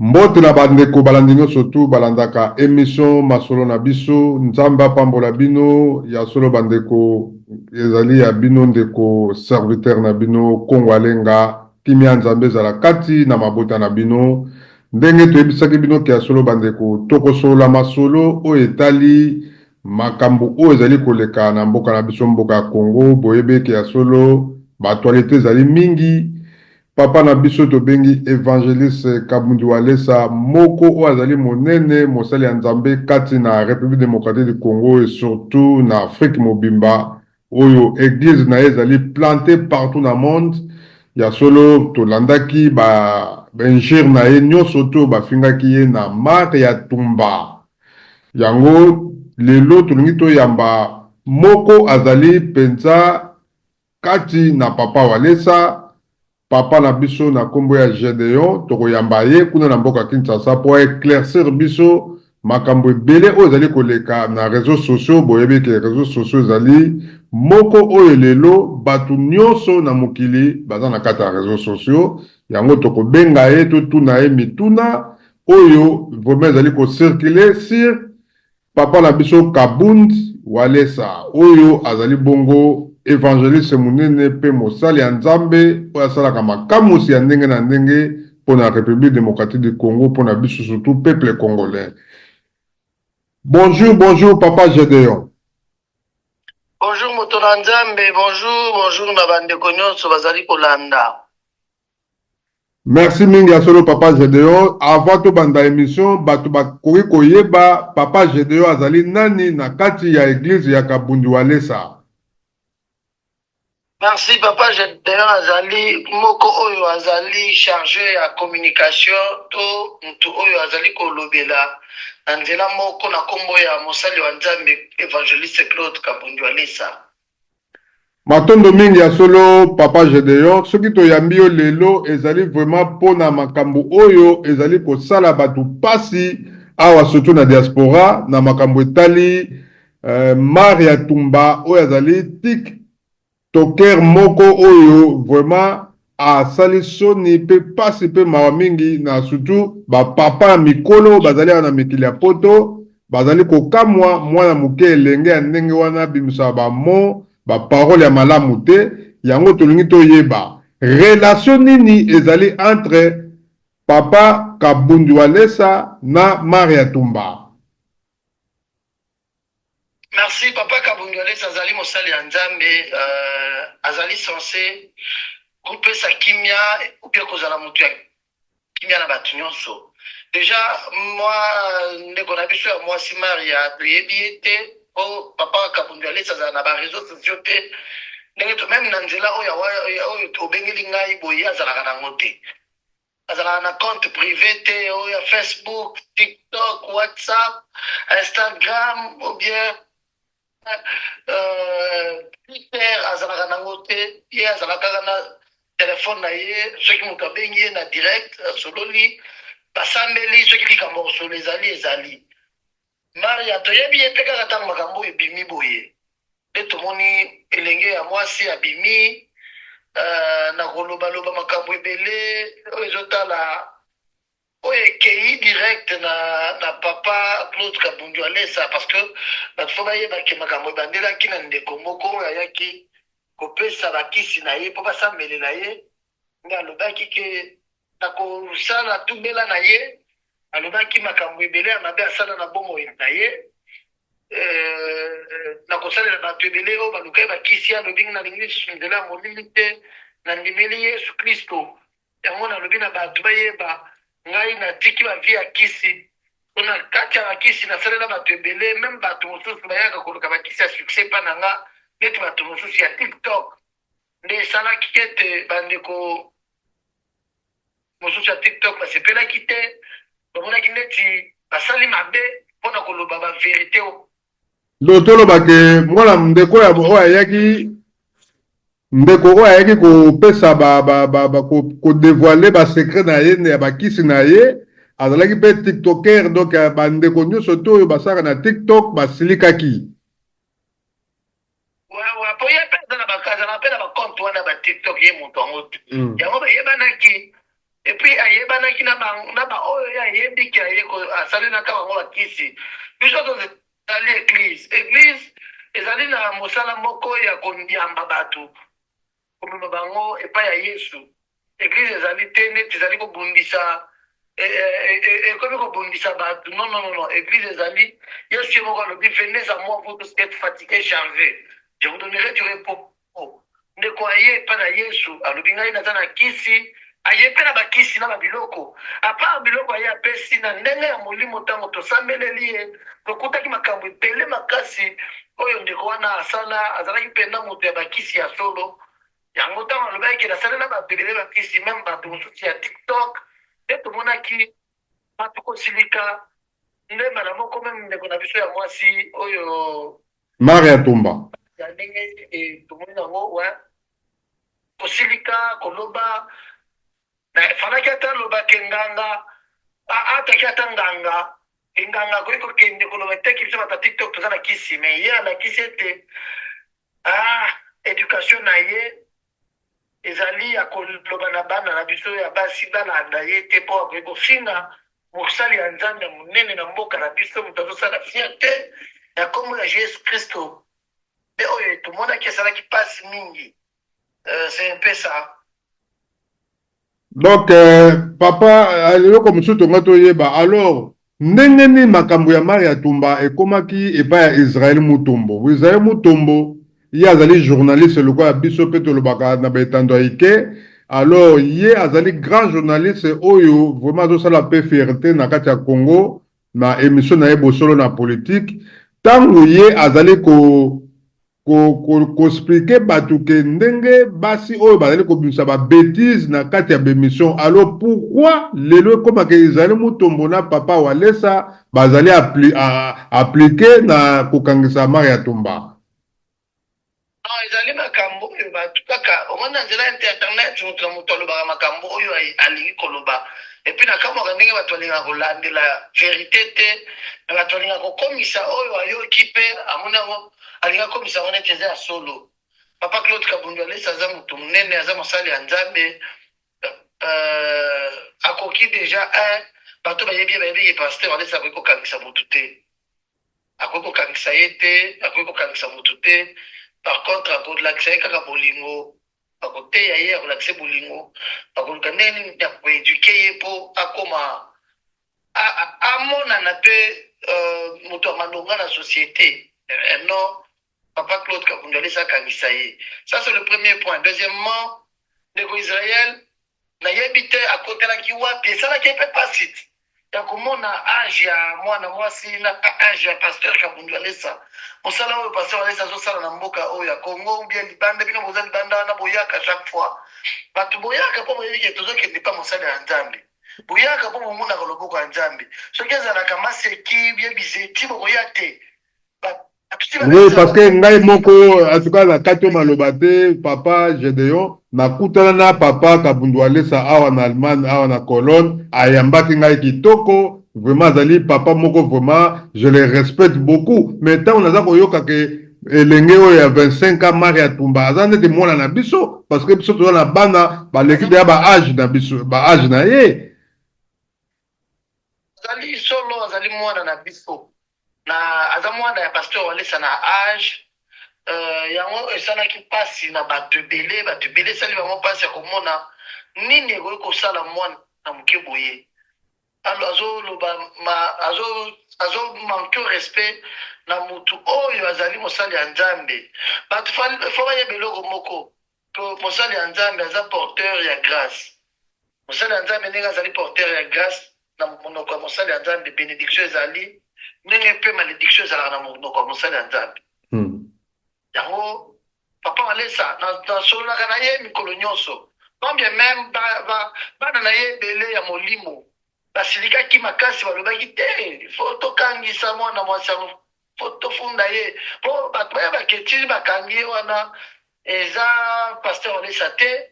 Mbote na bandeko balandinyo surtout balandaka émission masolo na biso nzamba pambola bino ya solo bandeko ezali ya bino ndeko serviteur na bino Kongo alenga kimia nzambe zala kati na mabota na bino ndenge toyebisaki bino ke ya solo bandeko tokosola masolo o etali makambo o ezali koleka na mboka na biso mboka ya Congo boyebe ke ya solo baaktualité ezali mingi. Papa na biso to bengi évangéliste Kabundi Walesa moko o azali monene mosali ya nzambe kati na République démocratique du Congo et surtout na Afrique mobimba oyo église na ezali plantée partout na monde ya solo to landaki ba benjir na ye nyonso to bafingaki ye na mar ya tumba yango lelo tolingi toyamba moko azali penza kati na papa Walesa papa na biso na kombo ya Gedeon tokoyamba ye kuna na mboka Kinshasa po éclaircir biso makambo ebele oyo ezali koleka na réseaux sociaux boyebi ke réseaux sociaux ezali moko oyo lelo bato nyonso na mokili baza na kati ya réseaux sociaux yango tokobenga ye totuna ye mituna oyo vraiment ezali kocircule sur papa na biso Kabundi Walesa oyo azali bongo évangéliste munene pe mosali ya nzambe oyo asalaka makamusi ya ndenge na ndenge pona République démocratique du Congo pona biso surtout peuple congolais. Bonjour papa Gedeon. Bonjour moto na nzambe, bonjour na bandeko nyonso bazali kolanda. Merci mingi ya solo papa Gedeon. Avant to banda émission bato bakoki koyeba papa Gedeon azali nani na kati ya église ya Kabundi Walesa. Merci papa Gedeon azali moko oyo azali chargé ya communication to mtu oyo azali kolobela na nzela moko na kombo ya mosali wa nzambe évangéliste Claude Kabundi Walesa. Matondo mingi ya solo papa Gedeon soki toyambi yo lelo ezali vraiment pona makambo oyo ezali kosala bato pasi awa surtout na diaspora na makambo etali mar ya tumba oyo azali tiktoker moko oyo vraiment asali soni pe pasi pe mawa mingi na surtout bapapa ya mikolo bazali awa na mikili ya poto bazali kokamwa mwana moke elenge ya ndenge wana bimisa bamo ba parole ya malamu te yango tolingi toyeba relation nini ezali entre papa Kabundi Walesa na Maria Tumba. Merci papa Kabundi Walesa azali mosali ya nzambe azali censé kopesa kimia upia kozala mutu ya kimia na batu nyonso. Déjà moi ndeko na biso ya mwasi Maria toyebi ete o papa Kabundi Walesa azala na ba réseaux sociaux te ndenge to même na nzela oyo tobengeli ngai boye azalaka nango te azalaka na compte privé te oyo Facebook, TikTok, WhatsApp, Instagram ou bien Twitter azalaka nango te ye azalaka na telefone na ye soki moto abengi ye na direct sololi basambeli soki likambo kosolo ezali Maria toyebi ye mpe kaka ntango makambo ebimi boye nde tomoni elenge ya mwasi abimi na kolobaloba makambo ebele oyo ezotala oyo ekei direct na papa Claude Kabundi Walesa parce que bato fo bayebake makambo ebandelaki na ndeko moko oyo ayaki kopesa bakisi na ye mpo basambelela ye nde alobaki ke na kosala tubela na ye alobaki makambo ebele ya mabe asala na bomoi na ye na kosalela bato ebele oyo balukai bakisi alobingi nalingi lisusu nzela ya molili te nandimeli Yesu Kristo yango nalobi na bato bayeba ngai natiki bavi ya kisi mpona kati ya bakisi nasalela bato ebele meme bato mosusu bayaka koluka bakisi ya succès mpa na nga neti bato mosusu ya TikTok nde esalaki ete bandeko mosusu ya TikTok basepelaki te bamonaki neti basali mabe mpona koloba baverité o lotolobake mwana ndeko oyo ayaki ndeko oyo ayaki kopesa kodévoile basekret na ye ya bakisi na ye azalaki mpe tiktoker donc bandeko nyonso te oyo basalaka na TikTok basilikaki po ye mpe azala mpe na bacompte wana batiktok ye moto yango te yango bayebanaki et puis ayebanaki na ba oyo ya yebiki ayeko asali na kabango bakisi biso tozali église ezali na mosala moko ya konyamba bato komema bango epai ya Yesu. Église ezali te neti ezali kobundisa ekomi kobundisa bato non église ezali Yesu moko alobi venez à moi vous tous êtes fatigués chargés je vous donnerai du repos. Ndeko aye epai na Yesu alobi ngai naza na kisi aye mpe na bakisi na babiloko apart biloko aye apesi na ndenge ya molimo ntango tosambeleli ye tokutaki makambo ebele makasi oyo ndeko wana asala azalaki mpenza moto ya bakisi ya solo yango ntango alobaki nasalela babebele bakisi meme bato mosusu ya TikTok nde tomonaki bato kosilika nde mbala moko meme ndeko na biso ya mwasi oyo Maria Tumba ya ndenge tomoni yango wa kosilika koloba fanaki ata lobaka nganga ataki ata nganga enganga koki kokende koloba teki biso bata TikTok toza na kisi me ye alakisi ete éducation na ye ezali ya koloba na bana na biso ya basi balanda ye te mpo akoki kofinga mosali ya nzambe ya monene na mboka na biso moto azosala fierté ya kombo ya Jésus Kristo nde oyo tomonaki esalaki mpasi mingi. C'est un peu ça. Donc papa eloko mosusu tonga toyeba alors ndenge nini makambo ya Maria Tumba ekomaki epai ya Israel Mutombo. Israel Mutombo ye azali journaliste lokola biso mpe tolobaka na baetando ya ike alors ye azali grand journaliste oyo vraiment azosala mpe fierté na kati ya Congo na émission na ye bosolo na politique ntango ye azali expliquer bato ke ndenge basi oyo bazali kobimisa ba bêtise na kati ya bémission. Alors pourquoi lelo koma ke Israel Mutombo na papa Walesa bazali appliquer na kokangisa Maria Tumba? Non, ezali makambo oyo bato kaka omona nzela ya internet moto na moto alobaka makambo oyo alingi koloba epuis nakamwaka ndenge bato balingaka kolandela vérité te me bato balingaka kokomisa oyo ayoki mpe amoni yango alinga komisa ngo neti eza ya solo. Papa Claude Kabundu Alesa aza moto monene aza mosali ya nzambe akoki deja bato bayebi pasteur Alesa akoki kokangisa motu te akoki kokangisa ye te akoki kokangisa motu te. Par contre akolakisa ye kaka bolingo akoteya ye akolakisa bolingo akoluka ndenge nini ya koeduke ye mpo akoma amonana mpe moto ya malonga na société. Non, Papa Claude Kabundu Alesa akangisa ye. Ça c'est le premier point. Deuxièmement, ndeko Israël nayebi te akotelaki wapi esalaki mpe pasi ya komona age ya mwana mwasi na age ya pasteur Kabundu Alesa mosala oyo pasteur Alesa azosala na mboka oyo ya Congo bien libanda bino boza libanda wana boyaka chaque fois bato boyaka mpo boyebi ke tozokende mpa mosala ya nzambe boyaka mpo bomonaka loboko ya nzambe soki ezalaka maseki bie bizeti bokoya te. Oui, parce que ngai moko en tout cas la kati maloba te papa Gédéon nakutana na papa Kabundu Alesa awa na Allemagne awa na Cologne ayambaki ngai kitoko vraiment azali papa moko vraiment je le respecte beaucoup mais tant on a koyoka ke elenge oyo ya 25 ans Maria Tumba aza ndete mwana na biso parce que biso toza na bana baleki deya ba age na biso ba age na ye azali solo azali mwana na biso na aza mwana ya pasteur Walesa na age yango esalaki mpasi na bato ebele esali bango mpasi ya komona nini ekoki kosala mwana na moke boye azoloba azomanke respect na motu oyo azali mosali ya nzambe bato fo bayeba eloko moko mosali ya nzambe aza porteur ya grâce mosali ya nzambe ndenge azali porteur ya grâce na monoko ya mosali ya nzambe bénédiction ezali ndenge mpe malédiction ezalaka na monoko ya mosali ya nzambe yango papa Walesa nasololaka na ye mikolo nyonso combien même bana na ye ebele ya molimo basilikaki makasi balobaki te fo tokangisa mwana mwasi yango fo tofunda ye mpo bato bayebaka etili bakangi ye wana eza pasteur Walesa te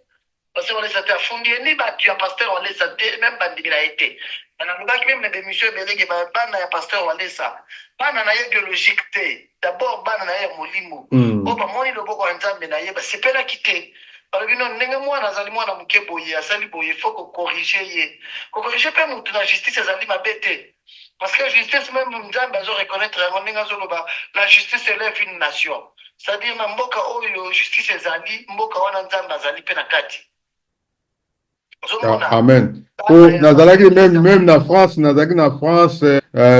pasteur Walesa te afundi ye ni bato ya pasteur Walesa te même bandimi na ye te nalobaki meme na bémission ebeleke bana ya pasteur Walesa bana na ye biologique te d'abord bana na ye ya molimo oyo bamoni loboko ya nzambe na ye basepelaki te balobi non ndenge mwana azali mwana moke boye asali boye faut kokorige ye kokorige mpe motu na justice ezali mabe te parce que justice même nzambe azoreconnaître yango ndenge azoloba la justice élève une nation c'est-à-dire na mboka oyo justice ezali mboka wana nzambe azali mpe na kati ozomona Amen. Po nazalaki même na France, nazalaki na France,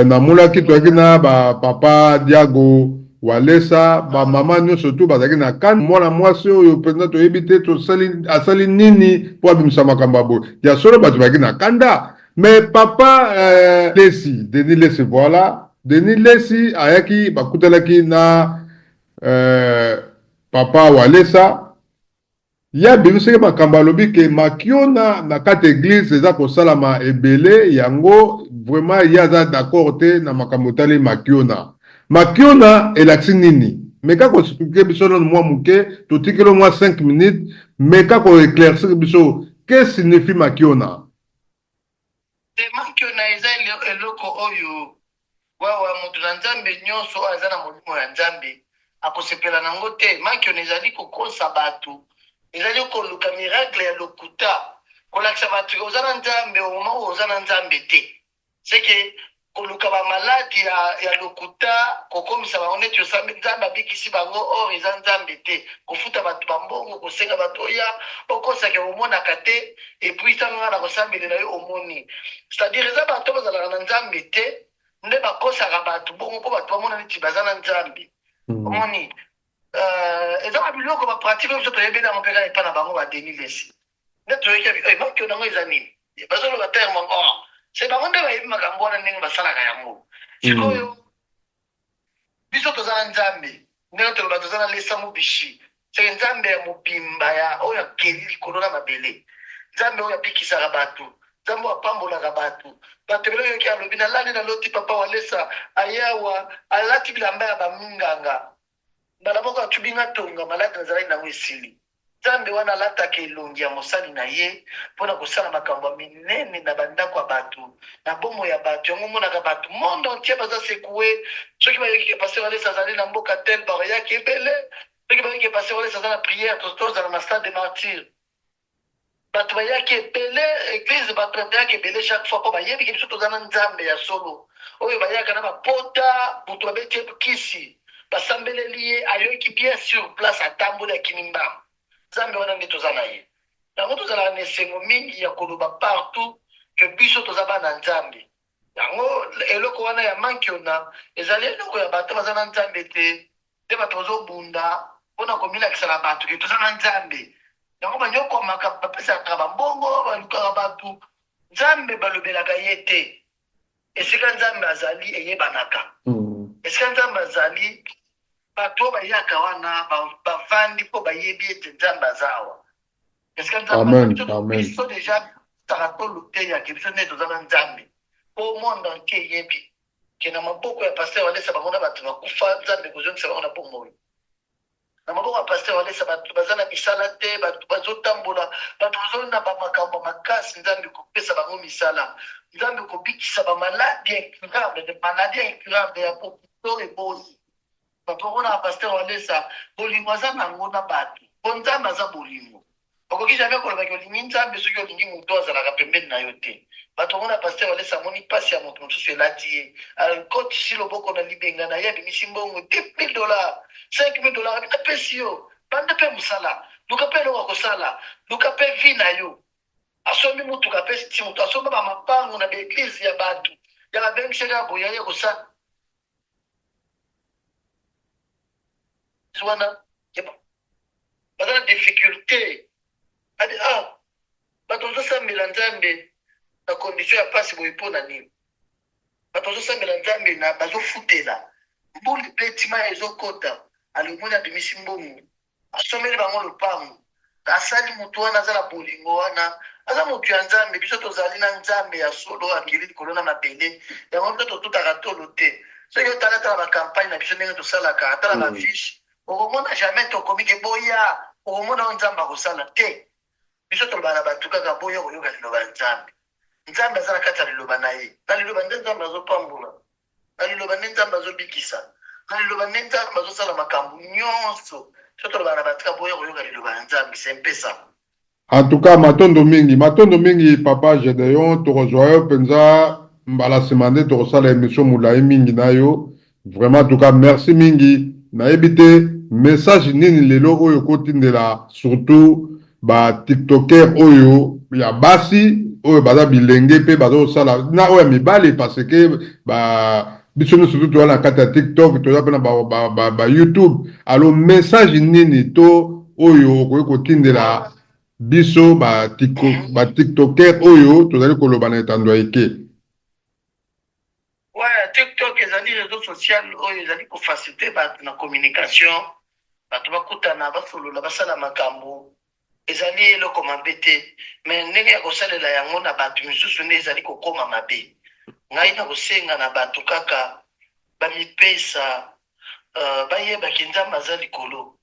namulaki toyaki na ba papa Diago Walesa, ba mama nyonso tu bazalaki na kan mwana mwasi oyo penza toyebi te asali nini po abimisa makambo boye. Ya solo bato bazalaki na kanda. Mais papa Lesi, Denis Lesi, voilà. Denis Lesi ayaki bakutalaki na papa Walesa. Ya bimiseke makambo alobi ke makiona na kati église eza kosalama ebele yango vraiment ya aza d'accord te na makambo tali makiona elakisi nini meka koexplike biso nano mwa moke totikeli mwa 5 minutes meka koéclaircir biso que signifie makiona makiona eza eloko oyo wawa moto na nzambe nyonso oyo aza na molimo ya nzambe akosepela nango te makiona ezali kokosa bato ezali koluka miracle ya lokuta kolakisa bato oza na nzambe omoma oyo oza na nzambe te seke koluka bamaladi ya lokuta kokomisa bango neti nzambe abikisi bango or eza nzambe te kofuta bato bambongo kosenga bato oya okosaka omonaka te epuis ntango nga na kosambelela yo omoni c'est-à-dire eza bato bazalaka na nzambe te nde bakosaka bato bongo mpo bato bamona neti baza na nzambe omoni eza ba biloko bapratique oyo biso toyebi nango mpe kaka epa na bango Denis Lesi nde toyoki makio nango eza nini bazoloba terme or se bango nde bayebi makambo wana ndenge basalaka yango sikoyo biso toza na nzambe ndenge toloba toza na lesa mobishi seke nzambe ya mobimba ya oyo akeli likolo na mabele nzambe oyo abikisaka bato nzambe oyo apambolaka bato bato ebele oyoki alobi nalali naloti papa walesa ayawa alati bilamba ya baminganga mbala moko atubi nga tonga maladi nazalaki nango esili nzambe wana alataka elongi ya mosali na ye mpona kosala makambo ya minene na bandako ya bato na bomo ya bato yango omonaka bato monde entier baza sekue soki bayokike paster walesa azali na mboka tel bayaki ebele soki bayokike paster walesa aza na priere tozala na stade de martyre bato bayaki ebele église bato bayaki ebele chaque fois mpo bayebiki biso toza na nzambe ya solo oyo bayaka na bapota butu babeti kisi basambeleli ye ayoki bien sur place atambola akini mbambo nzambe wana nde toza na ye yango tozalaka na esengo mingi ya koloba partout ke biso toza bana nzambe yango eloko wana ya mankiona ezali eloko ya bato baza na nzambe te nde bato bazobunda mpona komilakisa na bato ke toza na nzambe yango banyokomaka bapesaka bambongo balukaka bato nzambe balobelaka ye te esika nzambe azali eyebanaka esika nzambe azali bato bayaka wana bavandi mpo bayebi ete nzambe azawa esika nzambe biso deja saka toluteyake biso nde toza na nzambe mpo monde entier eyebi ke na maboko ya paster walesa bango na bato bakufa nzambe kozongisa bango na bomoi na maboko ya paster walesa bato baza na misala te bato bazotambola bato bazolina bamakambo makasi nzambe kopesa bango misala nzambe kobikisa bamaladi incurable maladi incurable ya popito eboli bato wana ya paster walesa bolingo aza nango na bato po nzambe aza bolingo okoki jamai kolobaki olingi nzambe soki olingi moto azalaka pembeni na yo te bato wana ya paster walesa amoni mpasi ya moto mosusu elati ye akotisi loboko na libenga na ye abimisi mbongo $10,000 $5,000 abinapesi yo banda mpe mosala luka mpe eloko akosala luka mpe vi na yo asombi motuka mpe ti moto asomba bamapango na baeglize ya bato ya babengisaka boya ye kosala wana baza na difficulté adi bato bazosambela nzambe na condition ya mpasi boye mpo na nini bato bazosambela nzambe na bazofutela mbuli mpe ntima ezokota alimoni abimisi mbongo asomeli bango lopango asali motu wana aza na bolingo wana aza motu ya nzambe biso tozali na nzambe ya solo akeli likolo na mabele yango mpe totutaka tolo te soki otalatala bakampagne na biso ndenge tosalaka atala bafiche okomona jamais tokomike boya okomona o nzambe akosala te biso toloba na bato kaka boya koyoka liloba ya nzambe nzambe aza na kati ya liloba na ye na liloba nde nzambe azopambola na liloba nde nzambe azobikisa na liloba nde nzambe azosala makambo nyonso surtout bana batika boye koyoka liloba ya Nzambe, c'est un peu ça. En tout cas, matondo mingi, papa Gédéon, Torozoyo, Penza, Mbala Semande, Torosala émission Moulaye mingi na yo. Vraiment, en tout cas, merci mingi. Na ebite, message nini lelo oyo kotindela, surtout, ba TikToker oyo, ya basi, oyo baza bilenge pe bazo sala, na oyo mibali, parce que, biso surtout to na kata TikTok, to na ba YouTube. Alors, message nini to oyo kotindela, biso ba TikToker oyo tozali koloba na etando eke. Ouais, TikTok ezali réseau social oyo ezali ko faciliter na communication, bato bakutana basolola basala makambo ezali eloko mabe te, mais ndenge ya kosalela yango na bato misusu nde ezali kokoma mabe. Ngai na kosenga na bato kaka bamipesa bayebaki Nzambe aza likolo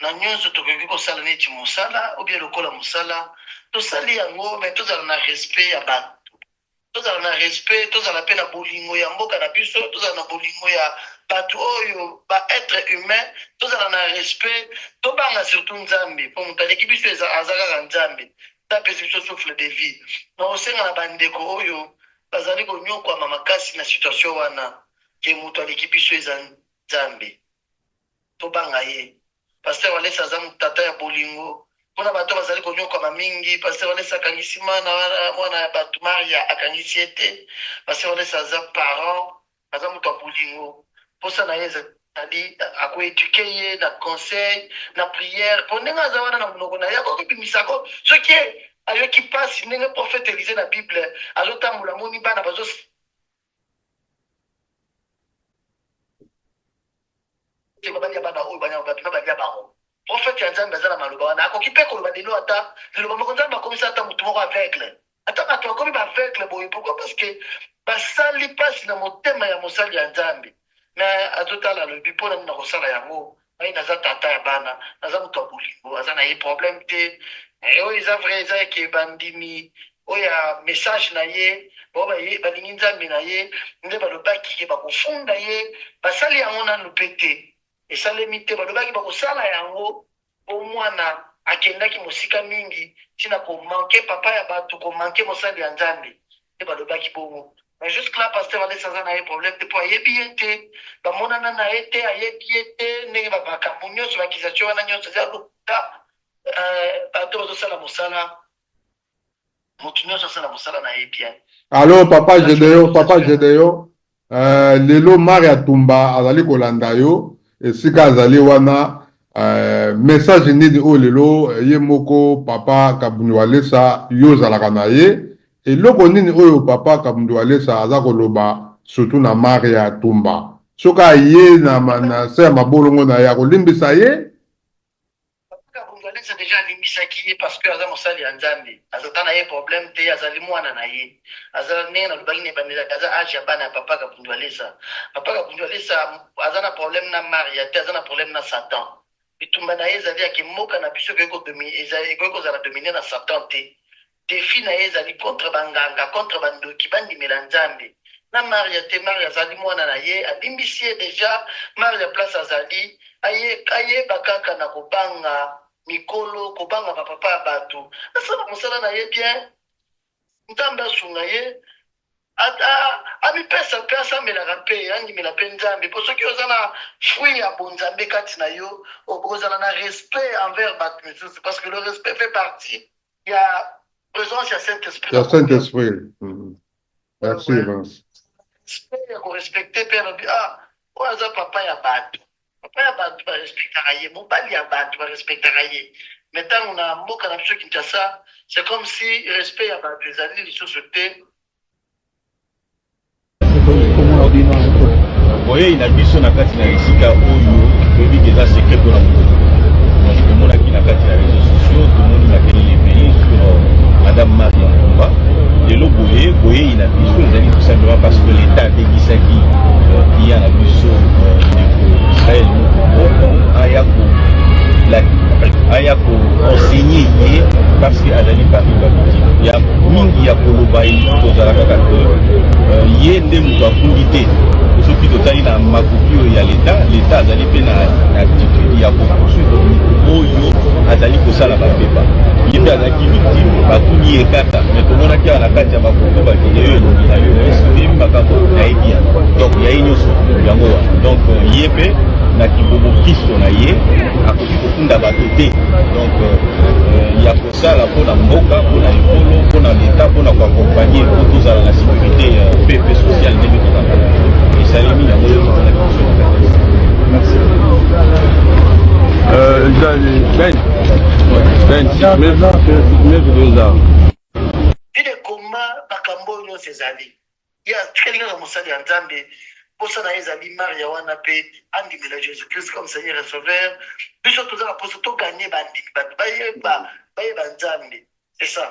na nyonso tokoki kosala neti mosala ou bien lokola mosala tosali yango, mais tozala na respect ya bato, tozala na respect, tozala pe na bolingo ya mboka na biso, tozala na bolingo ya bato oyo ba être humain, tozala na respect, tobanga surtout Nzambe po moto aleki biso aza kaka Nzambe tapesi biso souffle de vie. Na kosenga na bandeko oyo bazali konyokwama makasi na situation wana ke moto aleki biso eza Nzambe, tobanga ye. Pasteur Walesa aza mutata ya bolingo mpona bato bazali konyokwama mingi. Pasteur Walesa akangisi mwana ya bato Maria akangisi ete. Pasteur Walesa aza parent, aza moto ya bolingo, mposa na ye ezali akoeduke ye na conseil na prière mpo ndenge aza wana na monoko na ye akokibimisako soki ayoki mpasi ndenge prophète Élisée na Bible azotambola moni bana bazo babali ya bana oyo banya bato babali ya bango. Prophète ya Nzambe aza na maloba wana akoki mpe koloba lelo ata liloba moko Nzambe akomisa ata motu moko aveugle, ata bato bakomi baaveugle boye. Pourquoi? Parce que basali mpasi na motema ya mosali ya Nzambe, mais azotala alobi mpona nini na kosala yango. Ngai naza tata ya bana, naza moto ya bolingo, aza na ye problème te. Oyo eza vrai, eza eke bandimi oyo ya message na ye balingi Nzambe na ye nde balobaki ke bakofunda ye, basali yango nanu mpe te esalemi te. Balobaki bakosala yango po mwana akendaki mosika mingi ntina komanke papa ya bato, komanke mosali ya Nzambe nde balobaki bongo. Mais jusque là Pasteur Walesa aza na ye problème te po ayebi ye te, bamonana na ye te, ayebi ye te ndenge makambo nyonso bakizatio wana nyonso eza lokuta bato bazosala mosala, motu nyonso asala mosala na ye bien. Alors papa Gédéon, lelo Maria Tumba azali kolanda yo esika azali wana, message nini oyo lelo ye moko papa Kabundu Walesa yo zalaka na ye, eloko nini oyo papa Kabundu Walesa aza koloba surtout na Maria Tumba soka ye na se mabolongo na ya kolimbisa ye? Alesa déjà alimbisaki ye parce que aza mosali ya Nzambe, azata na ye problème te, azali mwana na ye, aza ndenge na lobaki na ebandela aza age ya bana ya papa Kabundu Walesa. Papa Kabundu Walesa aza na problème na Maria te, aza na problème na Satan. Bitumba na ye ezali yake mboka na biso ekoki kozala domine na Satan te. Défi na ye ezali contre banganga, contre bandoki bandimela Nzambe. Na Maria te, Maria azali mwana na ye, alimbisi ye déjà. Maria place azali ayeba kaka na kobanga mikolo, kobanga bapapa ya bato, asala mosala na ye bien. Nzambe asunga ye amipesa mpe asamelaka mpe andimela mpe Nzambe po soki oza na fruit ya bonzambe kati na yo okozala na respect envers bato misusu, parce que le respect fait partie ya présence ya Saint-Esprit. Ya Saint-Esprit. Merci. Respect ya korespecte mpe alobi oyo aza papa ya bato, papa ya bato barespectaka ye, mobali ya bato barespectaka ye. Mais ntango na mboka na biso Kinshasa c'est comme si respect ya bato ezali lisusu te. Boye na biso na kati na esika oyo toyebi eza secret mpona moto. Donc tomonaki na kati ya réseaux sociaux, tomoni na keli lebeli sur Madame Maria Tumba. Lelo boye na biso ezali tout simplement parce que l'État abengisaki kia na biso ndeko Israël moko aya koenseigner ye parce que azali parmi babiki ya mingi ya koloba ye tozala kaka te ye nde moto afundi te soki soki totali na makoki oyo ya leta azali mpe na attitude ya kopoursuivre oyo azali kosala bapepa ye mpe azalaki victime batuni ye kaka mais tomonaki awa na kati ya makoki bavideo oyo elongi na yo esute makambo nayebi ya donc yaye nyonso yango wana donc ye mpe na kibobokiso na ye akoki kofunda bato te donc ya kosala mpona mboka mpona ekolo mpona leta mpona koakompagne po tozala na sécurité pepe sociale ndenge tokaka esalemi yango yo tozala biso na kati. Merci. Vile koma bakambo nyonso ezali ya tikalinga mosali ya nzambe posa na ezali maria wana pe andimela jésus christ comme seigneur et sauveur biso tozala posa toganye bandimi bato bayeba nzambe c'est ça.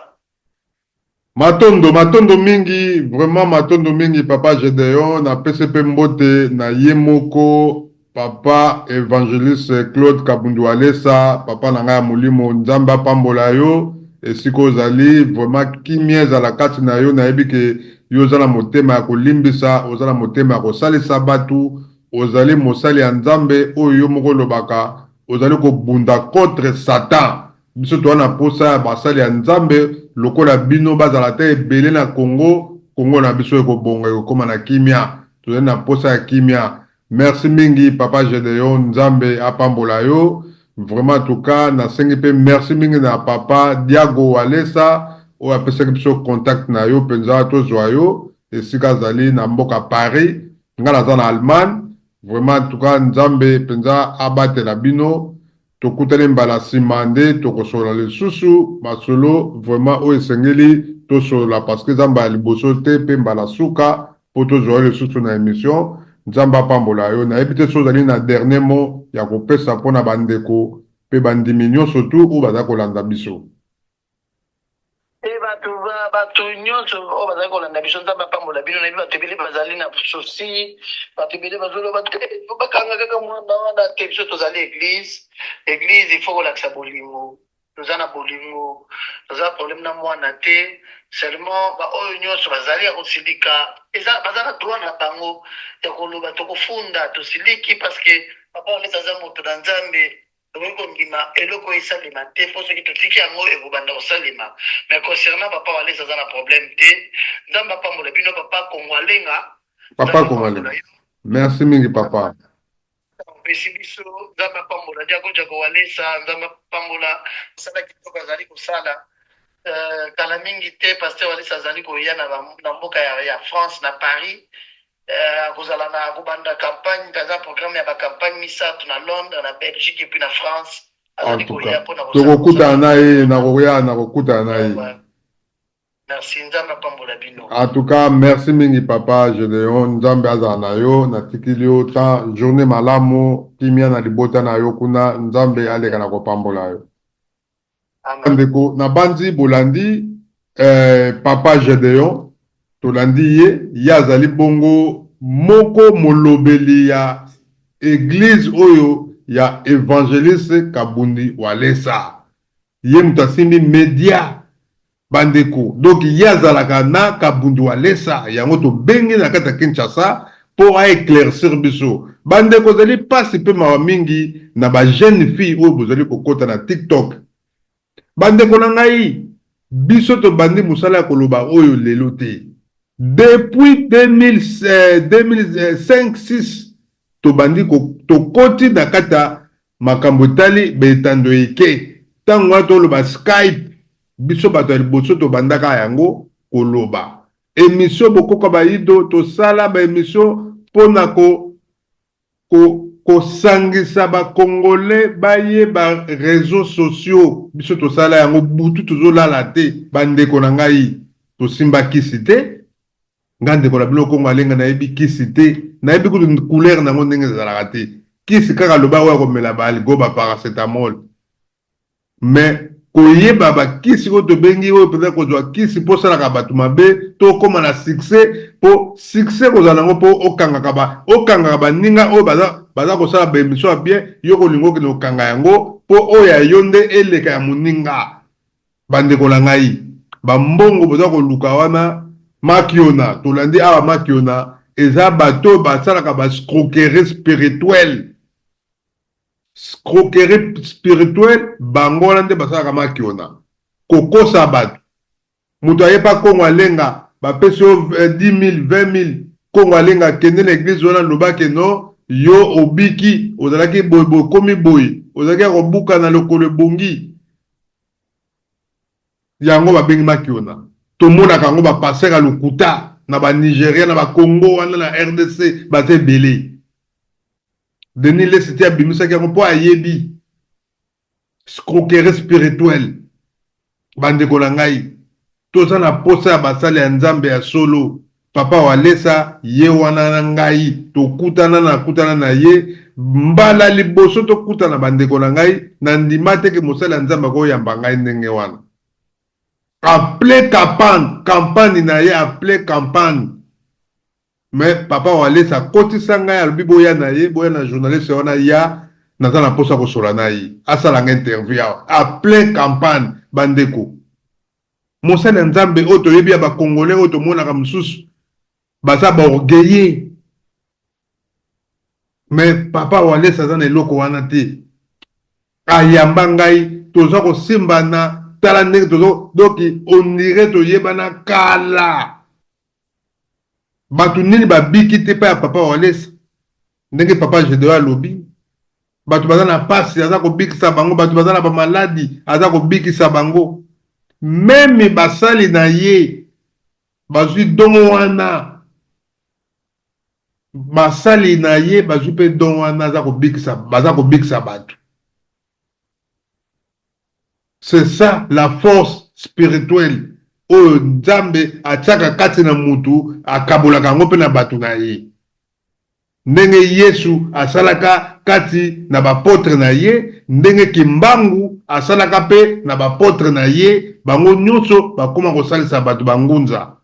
Matondo mingi, vraiment matondo mingi, papa Gédéon, na PCP Mbote, na Yemoko, papa évangéliste Claude Kabundu Alessa, papa Nanga Mulimo Nzamba Pambolayo, et siko zali, vraiment kimie za la kati na yo, na ebi ke yo zala motema ya kolimbisa, ozala motema ya kosalisa batu, ozali mosali ya Nzambe, oyo moko lobaka, ozali ko bunda contre Satan. Biso toana posa basali ya Nzambe lokola bino bazala te ebele na Congo na biso ekobonga ekokoma na kimia tozali na posa ya kimia. Merci mingi papa Gédéon, Nzambe apambola yo vraiment tuka nasengi pe merci mingi na papa Diago Alessa oyo apesaki biso contact na yo penza tozwa yo esika zali na mboka Paris nga naza na Allemagne vraiment tuka Nzambe penza abatela bino tokutani mbala nsima nde tokosola lisusu masolo vraiment oyo esengeli tosola parce que Nzambe ya liboso te mpe mbala suka po tozwa lisusu na émission. Nzambe apambola yo nayebi te so ozali na dernier mot ya kopesa mpona bandeko mpe bandimi nyonso tu oyo baza kolanda biso. Bato nyonso oyo bazali kolanda biso Nzambe apambola bino nayebi bato ebele bazali na souci bato ebele bazoloba bakanga kaka mwana wana te biso tozali église il faut kolakisa bolingo toza na bolingo toza problème na mwana te seulement baoyo nyonso bazali ya kosilika baza na droit na bango ya koloba tokofunda tosiliki parce que papa olesa aza moto na Nzambe tokoki kondima eloko esalema te mpo soki totiki yango ekobanda kosalema mais concernant papa walesa aza na problème te. Nzambe apambola bino papa Kongwalenga. Papa Kongwalenga, merci mingi papa. Pesi biso Nzambe apambola Diago walesa Nzambe apambola sala kitoko azali kosala kala mingi te pasteur walesa azali koya na mboka ya France na Paris kozala na kobanda campagne kaza programme ya bacampagne misato na Londres na Belgique et puis na France azali koya mpona tokokutana na ye nakokutana na ye. Merci Nzambe apambola bino. En tout cas merci mingi papa Gédéon, Nzambe azala na yo natikili yo ta journée malamu kimia na libota na yo kuna Nzambe aleka na kopambola yo. Amen. Ndeko na bandi bolandi papa Gédéon tolandi ye azali bongo moko molobeli ya église oyo ya évangéliste Kabundi Walesa ye mutasimbi media bandeko donc ye azalaka na Kabundi Walesa yango to bengi na kata Kinshasa pour éclaircir biso bandeko zali pasi pe mawa mingi na ba jeune fille oyo bozali kokota na TikTok bandeko na ngai biso to bandi musala koloba oyo lelo te. Depuis 2005-6, tobandi tokoti na kata makambo tali betando eke. Tango ato loba Skype, biso bato liboso tobandaka yango koloba. Émission bokoka baido to sala ba émission pona ko sangisa ba Congolais baye ba réseaux sociaux. Biso to sala yango butu tozolala te bandeko na ngai to simba kisite. Ngande kola biloko ngalenga na yebi kisi te na yebi kutu couleur na ngo ndenge ezalaka te kisi kaka loba oyo komela ba algo ba paracetamol mais koyeba ba kisi ko to bengi oyo peut-être kozwa kisi po salaka bato mabe to koma na succès po succès kozala ngo po okanga ba ninga oyo baza kosala ba émission ya bien yo kolingo ke no kanga yango po oyo ya yonde eleka ya muninga bande kola ngai ba mbongo boza ko luka wana Makiona, tolandi awa Makiona, eza bato basalaka bascroquerie spirituelle. Scroquerie spirituelle bango wana nde basalaka makiona kokosa bato. Moto ayeba kongo alenga bapesi yo 10 000 20 000 kongo alenga kende na eglise wana lobake no yo obiki ozalaki boye komi boye ozalaki kobuka na lokolo ebongi yango babengi makiona. Tomonaka yango bapaster ya lokuta na banigeria na bakongo wana na RDC baza ebele. Denis Lesiti abimisaki yango mpo ayebi scroquerie spirituelle. Bandeko na ngai toza na posa ya basali ya nzambe ya solo. Papa Walesa ye wana na ngai tokutana na ye mbala liboso tokutana bandeko na ngai na ndima teke mosali ya nzambe akoyamba ngai ndenge wana. Appelé campagne na ye appelé campagne. Mais Papa Walesa kotisa ngai alobi boya na ye boya na journaliste wana ya naza na posa kosola na ye asalanga interview awa appelé campagne bandeko. Mosali ya nzambe oyo toyebi ya bakongolais oyo tomonaka mosusu baza baorgueilleux. Mais Papa Walesa aza na eloko wana te ayamba ngai toza kosimbana tala ndenge tozo doki onire toyebana kala bato nini babiki te pa ya Papa Walesa ndenge Papa Gedeon alobi bato baza na pasi aza kobikisa bango bato baza na bamaladi aza kobikisa bango meme basali na ye bazwi dongo wana basali na ye bazwi mpe dongo wana baza kobikisa bato. C'est ça la force spirituelle oyo nzambe atiaka kati na mutu akabolaka yango mpe na bato na ye ndenge Yesu asalaka kati na bapotre na ye ndenge kimbangu asalaka mpe na bapotre na ye bango nyonso bakoma kosalisa bato bangunza.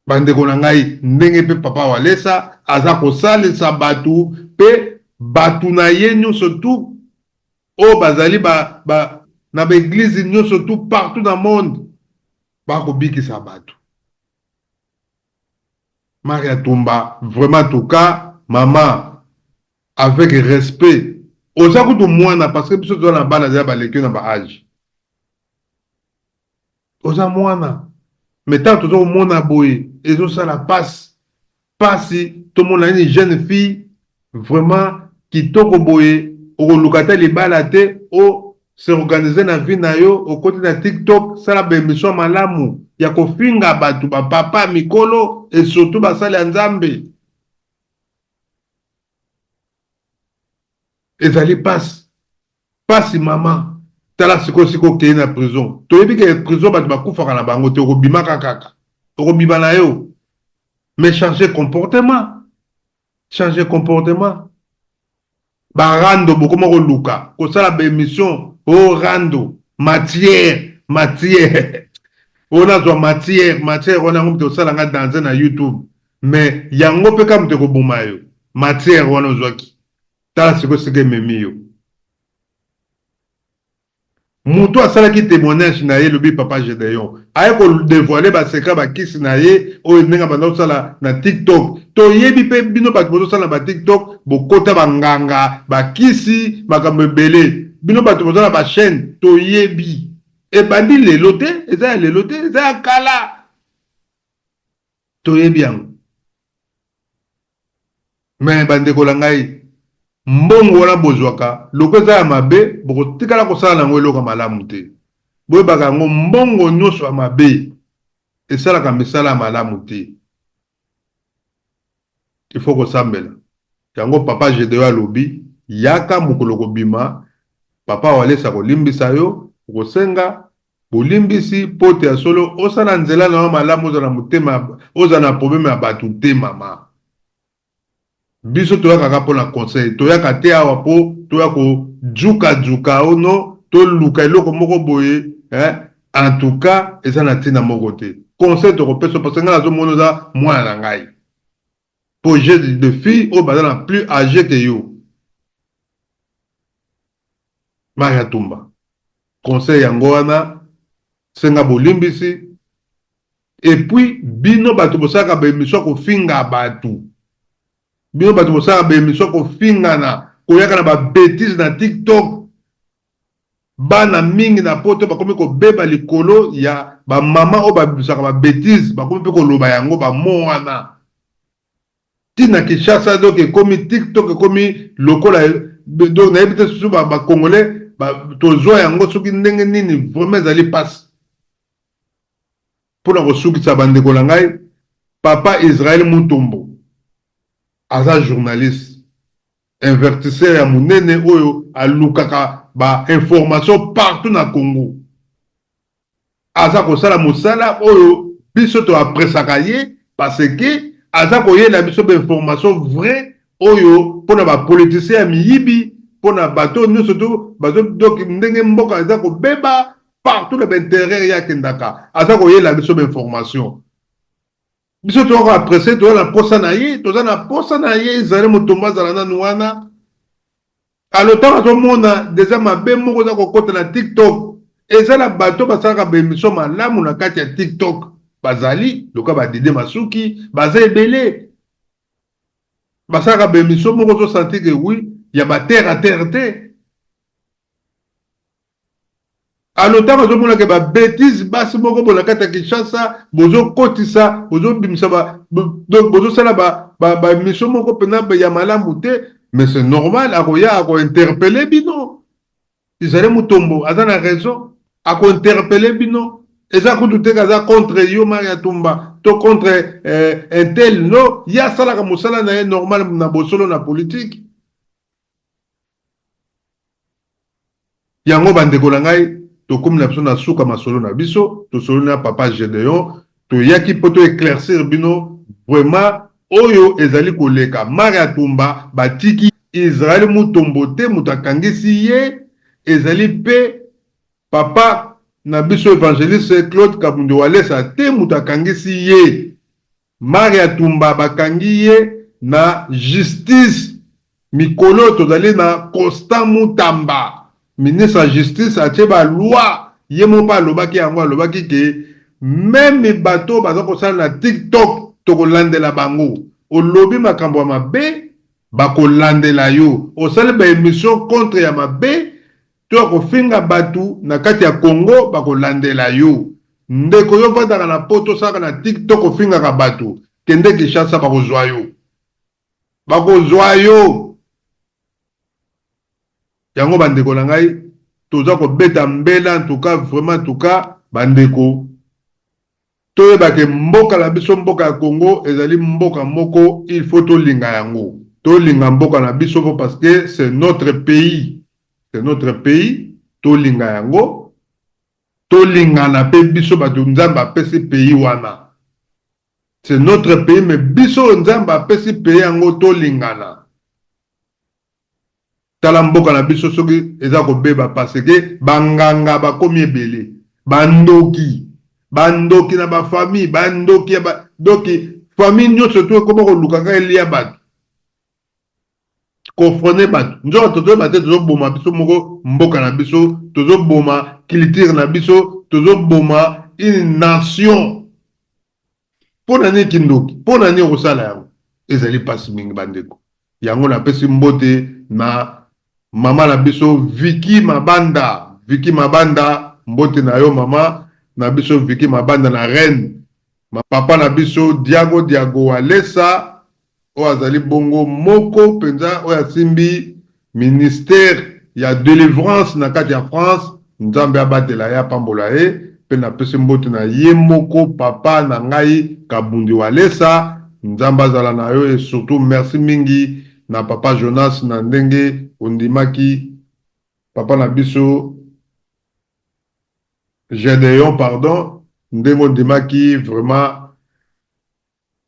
Bandeko na ngai ndenge mpe Papa Walesa aza kosalisa bato mpe bato na ye nyonso tu oyo bazali na baeglise nyonso tout partout dans le monde bakobikisa bato. Maria Tumba vraiment en tout cas maman avec respect oza kutu mwana parce que biso toza na bana za baleki na ba âge oza mwana mais tant toza komona boye ezosala pasi tomona une jeune fille vraiment kitoko boye okoluka te libala te o se organiser na vie na yo au côté de TikTok sala ba émission malamu ya kofinga batu ba papa mikolo et surtout basali ya nzambe ezali pasi mama tala siko kei na prison toyebi ke prison batu bakufaka na bango te okobimaka kaka okobima na yo mais changer comportement barando bokoma koluka kosala ba émission o rando matière ona zwa matière wana ngo tosala nga danse na YouTube mais yango pe kam te koboma yo matière wana ozwaki tala siko memi yo mutu asalaki témoignage na ye lobi Papa Gedeon aye ko dévoiler ba secret ba kisi na ye oyo ndenge banda kosala na TikTok toyebi pe bino bato bozosala ba TikTok bokota banganga bakisi makambo ebele bino bato bozala ba chaîne toyebi ebandi lelo te eza ya kala toyebi yango mais bandeko na ngai mbongo wana bozwaka loko eza ya mabe bokotikala kosala nango eloko malamu te boyebaka yango mbongo nyonso ya mabe esalaka misala ya malamu te ifo kosambela yango Papa Gedeon alobi yaka mokolo kobima Papa Walesa kolimbisa yo kosenga bolimbisi pote ya solo osala nzela na malamu oza na motema oza na problème ya bato te mama biso toyaka mpona conseil toyaka te awa po toya kojuka ono toluka eloko moko boye en tout cas eza na ntina moko te conseil tokopesa parce que ngai nazomona oza mwana na ngai po je de fille oyo baza na plus âgé que yo Maria Tumba conseil yango wana senga bolimbisi et puis bino bato bosaka ba émission ko finga batu bino bato bosaka ba émission ko finga na koyaka na ba bêtise na TikTok bana mingi na poto bakomi ko beba likolo ya ba mama o ba bisaka ba bêtise bakomi pe ko loba yango ba moana tina Kinshasa donc ekomi TikTok ekomi lokola donc na yebite susu ba congolais ba tozwa yango soki ndenge nini vraiment ezali passe pour la kosukisa bandeko na ngai papa Israël Mutombo aza journaliste invertisseur ya munene oyo alukaka ba information partout na Congo aza kosala musala oyo biso to apresaka ye parce que aza koyela biso ba information vrai oyo pona ba politicien ya miyibi pona bato nyonso to bato donc ndenge mboka aza kobeba partout le intérieur ya kendaka aza koyela biso ba information biso to ko apprécier to na posa na ye to na posa na ye Israël Mutombo azala nanu wana alotaka tomona deja mabe moko za kokota na TikTok ezala bato basalaka ba émission malamu na kati ya TikTok bazali loka ba Dide Masuki baza ebele basalaka ba émission moko zo sentir que oui ya ba terre à terre te alotaka tomona ke ba bêtise basi moko bona kati ya Kinshasa bozo kotisa bozo bimisa ba bozo sala ba émission moko pena ya malamu te. Mais c'est normal, à quoi interpeller bino. Israël Mutombo, a la raison, à quoi interpeller bino. Et ça, quand tu es contre Yo Maria Tumba, to contre un tel, non, il y a ça là comme ça là, normal, na bosolo na politique. Yango bandeko langai, to comme la personne na souka masolo na biso, to solo na papa Gédéon, to yaki poto éclaircir bino, vraiment, oyo ezali koleka Maria Tumba batiki Israël Mutombo te mutakangisi ye ezali pe papa na biso évangéliste Claude Kabundo Walesa te mutakangisi ye Maria Tumba bakangi ye na justice mikolo tozali na Constant Mutamba ministre ya justice atie ba loi ye mo pa lobaki yango alobaki ke même bato baza kosala na TikTok tokolandela bango olobi makambo ya mabe bakolandela yo osali ba émission contre ya mabe to kofinga batu na kati ya Congo bakolandela yo ndeko yo vandaka na poto saka na TikTok kofingaka batu kende Kinshasa bakozwa yo yango bandeko na ngai toza kobeta mbela en tout cas vraiment en tout cas bandeko toyebake mboka la biso mboka ya Congo ezali mboka moko il faut tolinga yango tolinga mboka na biso parce que c'est notre pays tolinga yango tolinga na pe biso bato nzambe apesi pays wana c'est notre pays mais biso nzambe apesi pays yango tolingana tala mboka na biso soki eza kobeba parce que banganga bakomi ebele bandoki na ba famille bandoki ba doki famille nyonso to ekoma kolukaka elia bato kofone bato nzoka tozoyeba te tozoboma biso moko mboka na biso tozoboma culture na biso tozoboma une nation mpo na nini kindoki mpo na nini kosala yango ezali mpasi mingi bandeko yango napesi mbote na mama na biso Vicky Mabanda mbote na yo mama na biso Vicky Mabanda na reine ma papa na biso Diago Walesa o azali bongo moko penza o asimbi ministère ya délivrance na kati ya France nzambe abatela ya pambola e pe na pesi mbote na ye moko papa na ngai Kabundi Walesa nzambe azala na yo et surtout merci mingi na papa Jonas na ndenge ondimaki papa na biso Gédéon pardon ndenge ondimaki vraiment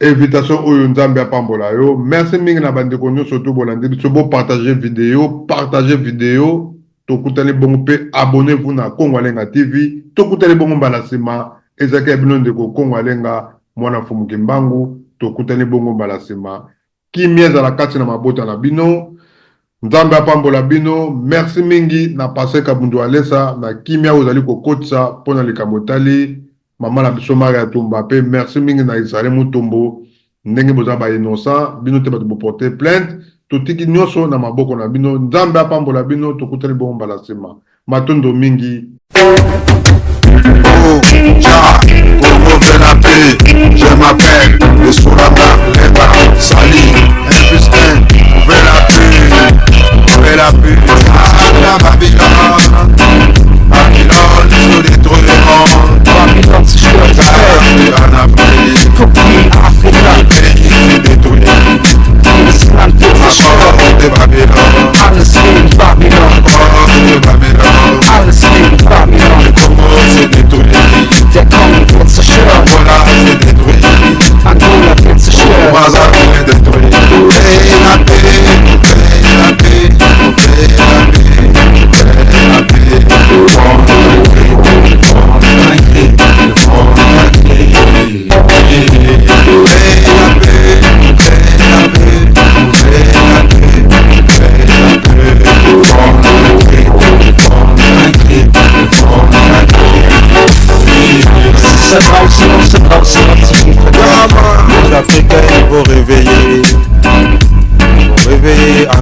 invitation oyo nzambe apambola yo merci mingi na bandeko nyonso to bolandi biso bo partager vidéo tokutani bongo pe abonnez-vous na Congo Alenga TV tokutani bongo mbala sima ezaki ya bino ndeko Congo Alenga mwana fumuki mbangu tokutani bongo mbala sima kimia ezala kati na mabota na bino nzambe apambola bino merci mingi na Pascal Kabundi Walesa na kimia ozali kokotisa mpona likambo tali Maman la biso Maria Tumba pe merci mingi na Israël Mutombo ndenge boza ba innocent bino te bato porter plainte totiki nyonso na maboko na bino nzambe apambola bino tokuteli bomba la sema matondo mingi. Oh, ja, Congo fait la paix, je m'appelle le Souraba, Leba, Sali, 1 plus 1, fait la paix, la Babylone, Babylone, se détruit le monde, Babylone, c'est chaud, en Afrique, le pays se détruit, l'islam de Babylone, alles in Babylone, de Babylone, alles in Babylone, le Congo se détruit, der Kongo wird zerstört, Angola se détruit, Angola wird zerstört, Waza se détruit, la paix, la paix, la paix,